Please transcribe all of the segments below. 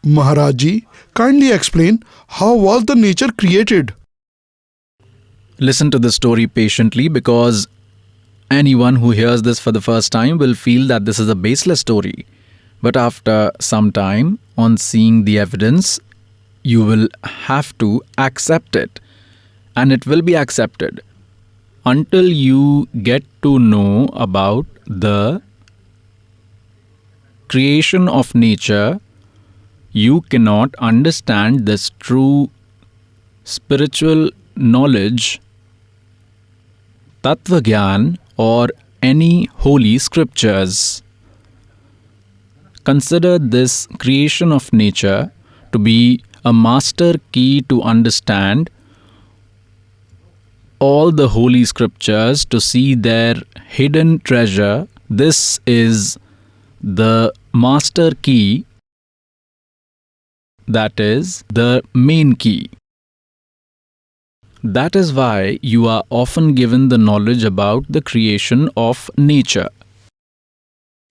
Maharaji, kindly explain how was the nature created? Listen to the story patiently because anyone who hears this for the first time will feel that this is a baseless story. But after some time, on seeing the evidence, you will have to accept it. And it will be accepted. Until you get to know about the creation of nature, you cannot understand this true spiritual knowledge, Tattva Gyan, or any holy scriptures. Consider this creation of nature to be a master key to understand all the holy scriptures, to see their hidden treasure. This is the master key, that is the main key. That is why you are often given the knowledge about the creation of nature.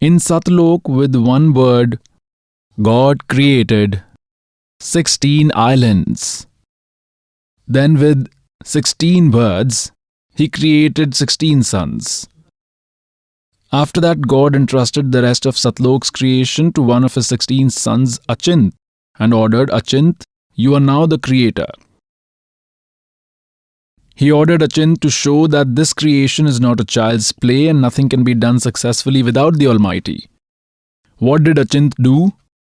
In Satlok, with one word, God created 16 islands. Then with 16 words, He created 16 suns. After that, God entrusted the rest of Satlok's creation to one of his 16 sons, Achint, and ordered, Achint, you are now the creator. He ordered Achint to show that this creation is not a child's play and nothing can be done successfully without the Almighty. What did Achint do?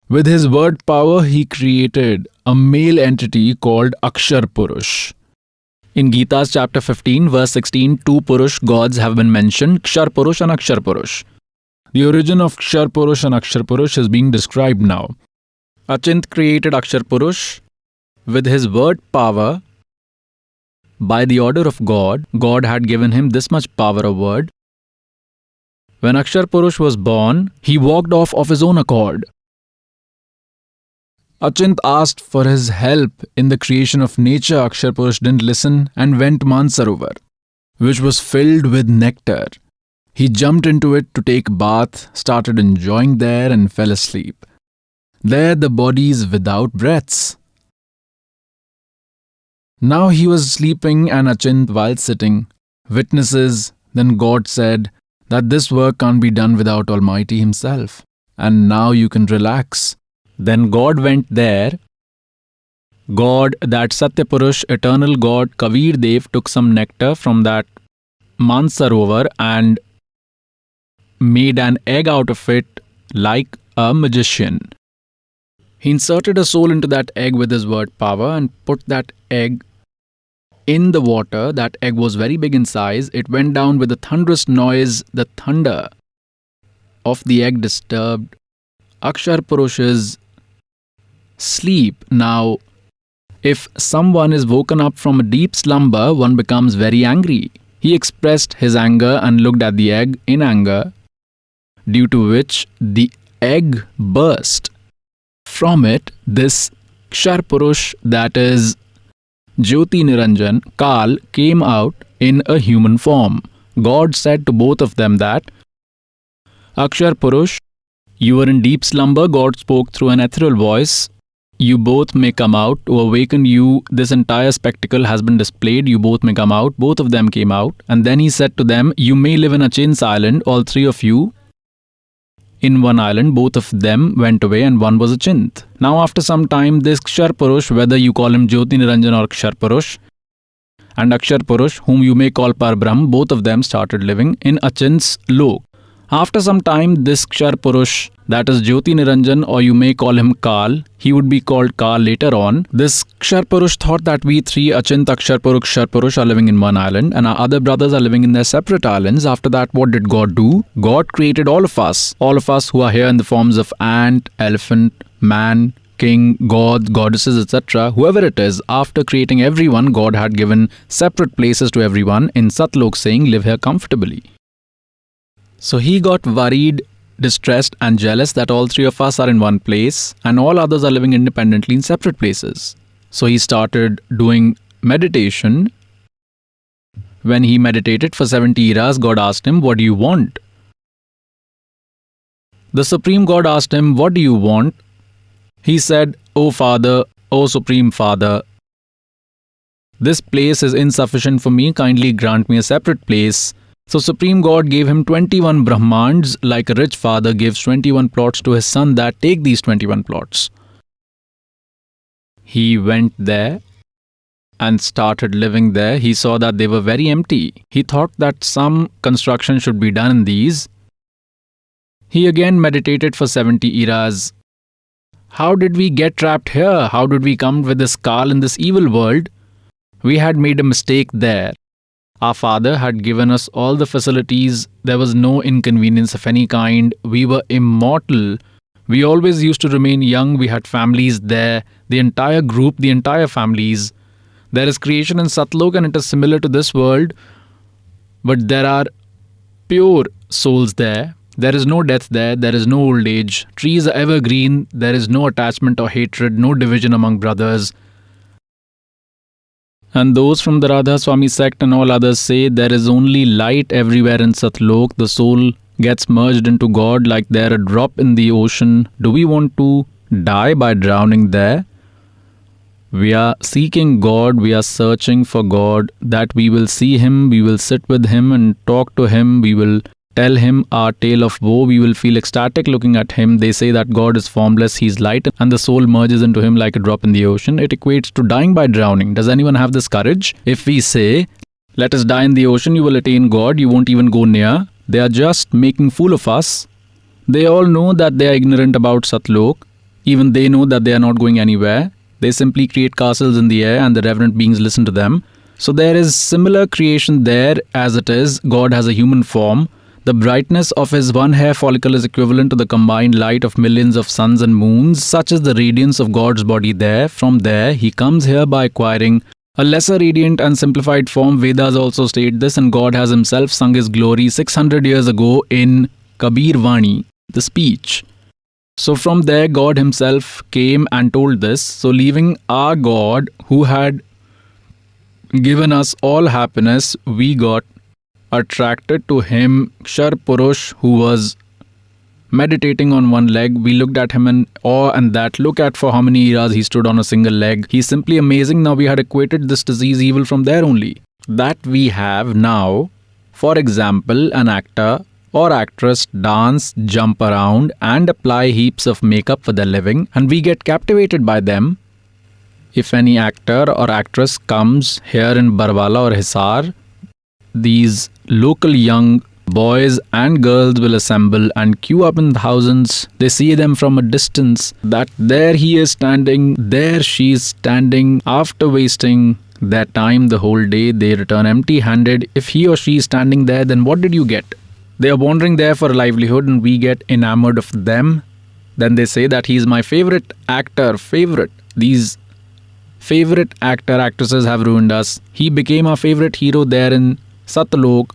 With his word power, he created a male entity called Akshar Purush. In Gita's chapter 15, verse 16, two Purush gods have been mentioned, Kshar Purush and Akshar Purush. The origin of Kshar Purush and Akshar Purush is being described now. Achint created Akshar Purush with his word power. By the order of God, God had given him this much power of word. When Akshar Purush was born, he walked off of his own accord. Achint asked for his help in the creation of nature. Akshar Purush didn't listen and went to Mansarovar, which was filled with nectar. He jumped into it to take a bath, started enjoying there and fell asleep. There the body is without breaths. Now he was sleeping and Achint, while sitting, witnesses. Then God said that this work can't be done without Almighty Himself. And now you can relax. Then God went there. God, that Satya Purush, eternal God, Kabir Dev, took some nectar from that Mansarovar and made an egg out of it like a magician. He inserted a soul into that egg with his word power and put that egg in the water. That egg was very big in size. It went down with a thunderous noise. The thunder of the egg disturbed Akshar Purush's sleep. Now, if someone is woken up from a deep slumber, one becomes very angry. He expressed his anger and looked at the egg in anger, due to which the egg burst. From it, this Kshar Purush, that is Jyoti Niranjan, Kal, came out in a human form. God said to both of them that, Akshar Purush, you were in deep slumber. God spoke through an ethereal voice. You both may come out. To awaken you, this entire spectacle has been displayed. You both may come out. Both of them came out. And then he said to them, you may live in Achint's island, all three of you. In one island, both of them went away and one was Achint. Now after some time, this Kshar Purush, whether you call him Jyoti Niranjan or Kshar Purush, and Akshar Purush, whom you may call Parbrahm, both of them started living in Achint's lok. After some time, this Kshar Purush, that is Jyoti Niranjan, or you may call him Kal, he would be called Kal later on. This Kshar Purush thought that we three, Achint, Akshar Purush, Kshar Purush, are living in one island and our other brothers are living in their separate islands. After that, what did God do? God created all of us who are here in the forms of ant, elephant, man, king, god, goddesses, etc. Whoever it is, after creating everyone, God had given separate places to everyone in Satlok, saying, live here comfortably. So he got worried, distressed and jealous that all three of us are in one place and all others are living independently in separate places. So he started doing meditation. When he meditated for 70 eras, God asked him, what do you want? The Supreme God asked him, what do you want? He said, "O Father, O Supreme Father, this place is insufficient for me, kindly grant me a separate place." So Supreme God gave him 21 Brahmands, like a rich father gives 21 plots to his son, that take these 21 plots. He went there and started living there. He saw that they were very empty. He thought that some construction should be done in these. He again meditated for 70 eras. How did we get trapped here? How did we come with this Kal in this evil world? We had made a mistake there. Our father had given us all the facilities. There was no inconvenience of any kind. We were immortal. We always used to remain young. We had families there. The entire group, the entire families. There is creation in Satlok and it is similar to this world. But there are pure souls there. There is no death there. There is no old age. Trees are evergreen. There is no attachment or hatred, no division among brothers. And those from the Radha Swami sect and all others say there is only light everywhere in Satlok. The soul gets merged into God like they're a drop in the ocean. Do we want to die by drowning there? We are seeking God, we are searching for God, that we will see Him, we will sit with Him and talk to Him, we will tell Him our tale of woe, we will feel ecstatic looking at Him. They say that God is formless, He is light, and the soul merges into Him like a drop in the ocean. It equates to dying by drowning. Does anyone have this courage? If we say, let us die in the ocean, you will attain God, you won't even go near. They are just making fool of us. They all know that they are ignorant about Satlok. Even they know that they are not going anywhere. They simply create castles in the air and the reverent beings listen to them. So there is similar creation there as it is. God has a human form. The brightness of his one hair follicle is equivalent to the combined light of millions of suns and moons. Such is the radiance of God's body there. From there, he comes here by acquiring a lesser radiant and simplified form. Vedas also state this, and God has himself sung his glory 600 years ago in Kabir Vani, the speech. So from there, God himself came and told this. So leaving our God, who had given us all happiness, we got attracted to him. Kshar Purush, who was meditating on one leg, we looked at him in awe, and that look at for how many eras he stood on a single leg. He's simply amazing. Now we had equated this disease evil from there only. That we have now, for example, an actor or actress dance, jump around and apply heaps of makeup for their living, and we get captivated by them. If any actor or actress comes here in Barwala or Hisar, these local young boys and girls will assemble and queue up in thousands. They see them from a distance, that there he is standing, there she is standing. After wasting their time the whole day, they return empty-handed. If he or she is standing there, then what did you get? They are wandering there for a livelihood and we get enamored of them. Then they say that he is my favorite actor, These favorite actor, actresses have ruined us. He became our favorite hero there in Satlok.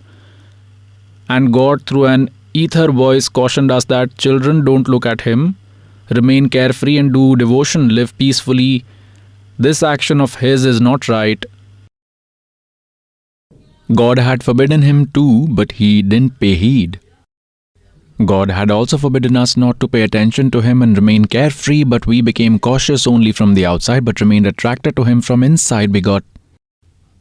And God, through an ether voice, cautioned us that children, don't look at him. Remain carefree and do devotion. Live peacefully. This action of his is not right. God had forbidden him too, but he didn't pay heed. God had also forbidden us not to pay attention to him and remain carefree, but we became cautious only from the outside, but remained attracted to him from inside. We got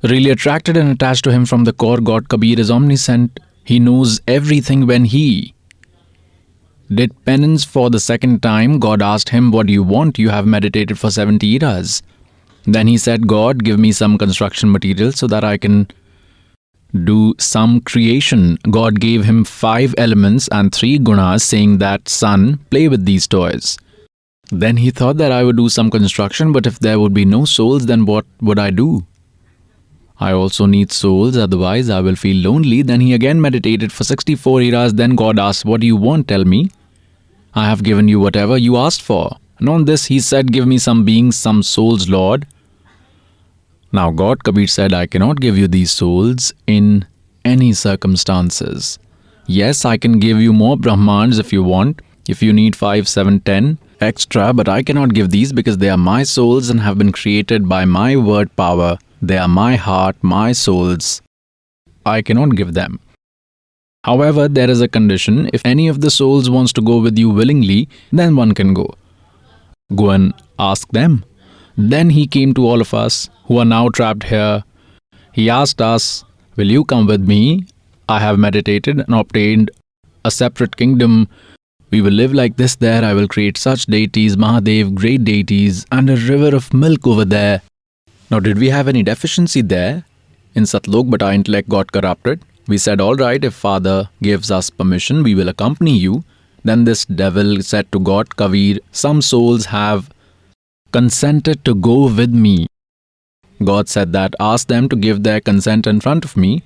really attracted and attached to him from the core. God Kabir is omniscient. He knows everything. When he did penance for the second time, God asked him, what do you want? You have meditated for 70 eras. Then he said, God, give me some construction material so that I can do some creation. God gave him 5 elements and 3 gunas, saying that, son, play with these toys. Then he thought that I would do some construction, but if there would be no souls, then what would I do? I also need souls, otherwise I will feel lonely. Then he again meditated for 64 eras. Then God asked, what do you want? Tell me. I have given you whatever you asked for. And on this he said, give me some beings, some souls, Lord. Now God Kabir said, I cannot give you these souls in any circumstances. Yes, I can give you more Brahmans if you want, if you need 5, 7, 10 extra, but I cannot give these because they are my souls and have been created by my word power. They are my heart, my souls. I cannot give them. However, there is a condition. If any of the souls wants to go with you willingly, then one can go. Go and ask them. Then he came to all of us who are now trapped here. He asked us, will you come with me? I have meditated and obtained a separate kingdom. We will live like this there. I will create such deities, Mahadev, great deities, and a river of milk over there. Now, did we have any deficiency there in Satlok, but our intellect got corrupted? We said, all right, if Father gives us permission, we will accompany you. Then this devil said to God, Kabir, some souls have consented to go with me. God said that, ask them to give their consent in front of me.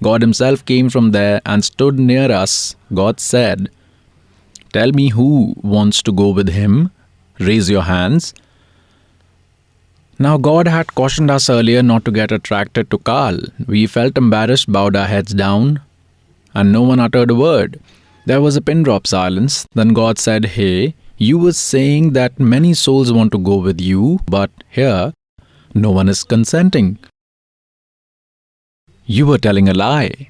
God himself came from there and stood near us. God said, tell me who wants to go with him. Raise your hands. Now God had cautioned us earlier not to get attracted to Kal. We felt embarrassed, bowed our heads down, and no one uttered a word. There was a pin drop silence. Then God said, hey, you were saying that many souls want to go with you, but here, no one is consenting. You were telling a lie.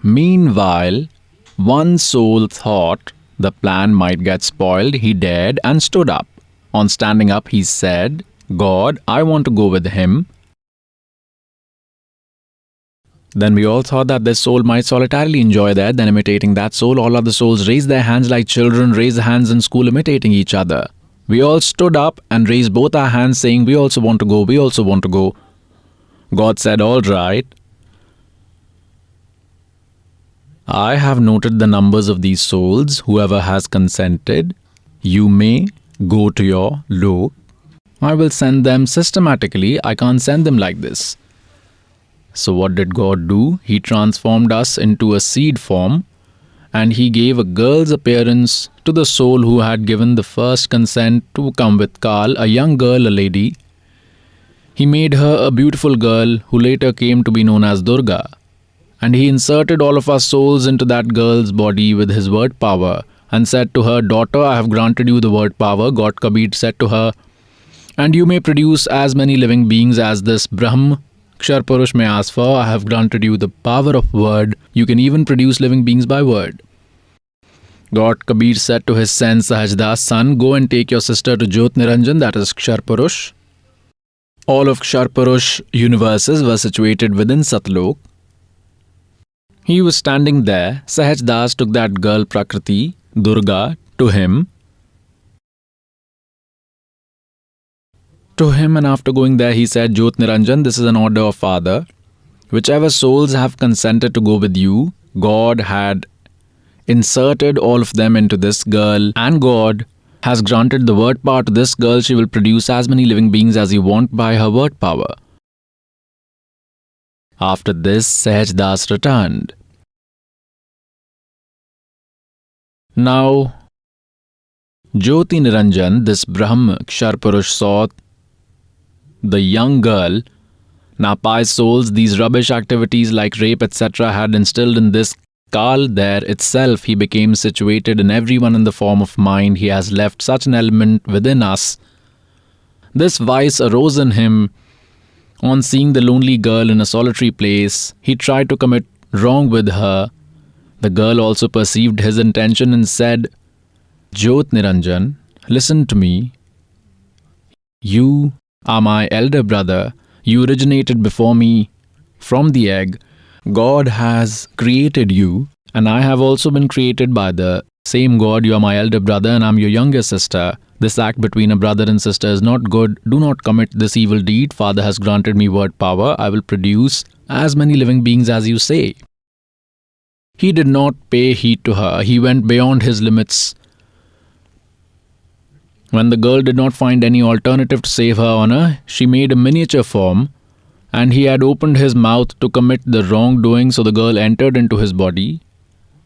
Meanwhile, one soul thought the plan might get spoiled. He dared and stood up. On standing up, he said, God, I want to go with him. Then we all thought that this soul might solitarily enjoy that. Then imitating that soul, all other souls raised their hands like children raise their hands in school imitating each other. We all stood up and raised both our hands saying, we also want to go, we also want to go. God said, all right. I have noted the numbers of these souls. Whoever has consented, you may go to your lok. I will send them systematically. I can't send them like this. So what did God do? He transformed us into a seed form, and he gave a girl's appearance to the soul who had given the first consent to come with Kal, a young girl, a lady. He made her a beautiful girl who later came to be known as Durga. And he inserted all of our souls into that girl's body with his word power and said to her, daughter, I have granted you the word power. God Kabir said to her, and you may produce as many living beings as this Brahm Kshar Purush may ask for. I have granted you the power of word. You can even produce living beings by word. God Kabir said to his son Sahajdas, son, go and take your sister to Jyot Niranjan, that is Kshar Purush. All of Kshar Purush universes were situated within Satlok. He was standing there. Sahajdas took that girl Prakriti, Durga, to him, and after going there he said, Jyot Niranjan, this is an order of Father. Whichever souls have consented to go with you, God had inserted all of them into this girl, and God has granted the word power to this girl. She will produce as many living beings as you want by her word power. After this, Sahajdas returned. Now, Jyoti Niranjan, this Brahm Kshar Purush, saw the young girl. Now, pious souls, these rubbish activities like rape, etc., had instilled in this Kal there itself. He became situated in everyone in the form of mind. He has left such an element within us. This vice arose in him. On seeing the lonely girl in a solitary place, he tried to commit wrong with her. The girl also perceived his intention and said, Jyot Niranjan, listen to me. You are my elder brother. You originated before me from the egg. God has created you, and I have also been created by the same God. You are my elder brother and I am your younger sister. This act between a brother and sister is not good. Do not commit this evil deed. Father has granted me word power. I will produce as many living beings as you say. He did not pay heed to her. He went beyond his limits. When the girl did not find any alternative to save her honor, she made a miniature form, and he had opened his mouth to commit the wrongdoing, so the girl entered into his body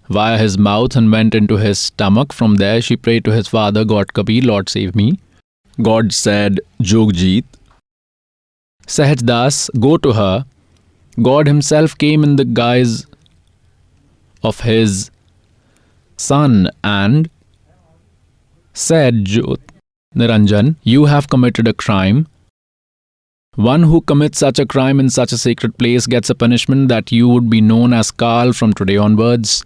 via his mouth and went into his stomach. From there, she prayed to his father, God Kabir, Lord save me. God said, Jogjit, Sahajdas, go to her. God himself came in the guise of his son and said, Jyot Niranjan, you have committed a crime. One who commits such a crime in such a sacred place gets a punishment that you would be known as Kal from today onwards.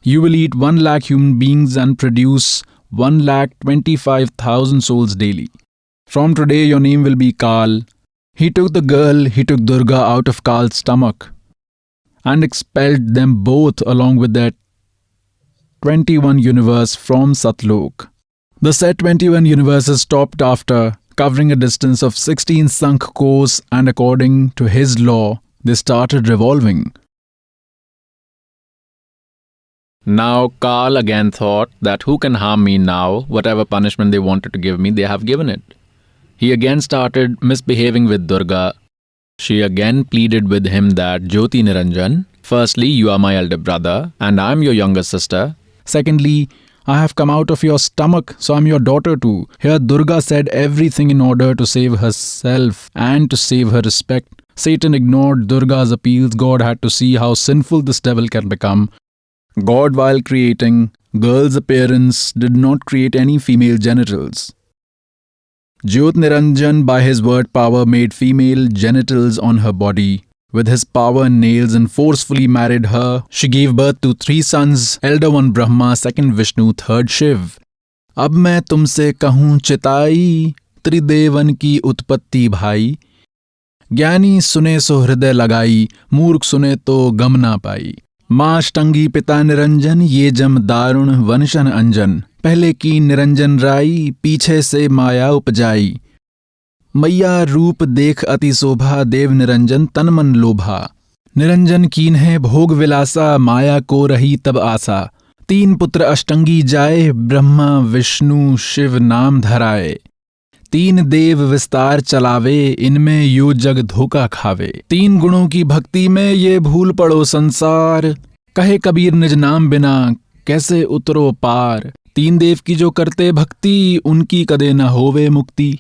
You will eat 1 lakh human beings and produce 1,25,000 souls daily. From today, your name will be Kal. He took Durga out of Kal's stomach and expelled them both along with their 21 universe from Satlok. The said 21 universes stopped after covering a distance of 16 Sankh kos, and according to his law, they started revolving. Now Kal again thought that who can harm me now? Whatever punishment they wanted to give me, they have given it. He again started misbehaving with Durga. She again pleaded with him that, Jyoti Niranjan, firstly, you are my elder brother and I am your younger sister. Secondly, I have come out of your stomach, so I am your daughter too. Here Durga said everything in order to save herself and to save her respect. Satan ignored Durga's appeals. God had to see how sinful this devil can become. God, while creating girl's appearance, did not create any female genitals. Jyot Niranjan, by his word power, made female genitals on her body. With his power and nails, and forcefully married her. She gave birth to 3 sons, elder one Brahma, second Vishnu, third Shiv. अब मैं तुमसे कहूँ चिताई, त्रिदेवन की उत्पत्ति भाई. ज्ञानी सुने सो हृदय लगाई, मूर्ख सुने तो गम ना पाई. माँ अष्टंगी पिता निरंजन, ये जम दारुण वंशन अंजन. पहले की निरंजन राई, पीछे से माया उपजाई. मैया रूप देख अति शोभा, देव निरंजन तन मन लोभा. निरंजन कीन है भोग विलासा, माया को रही तब आशा. 3 पुत्र अष्टंगी जाए, ब्रह्मा विष्णु शिव नाम धराए. 3 देव विस्तार चलावे, इनमें यो जग धोखा खावे. 3 गुणों की भक्ति में ये भूल पड़ो संसार. कहे कबीर निज नाम बिना कैसे उतरो पार. 3 देव की जो करते भक्ति, उनकी कदे न होवे मुक्ति.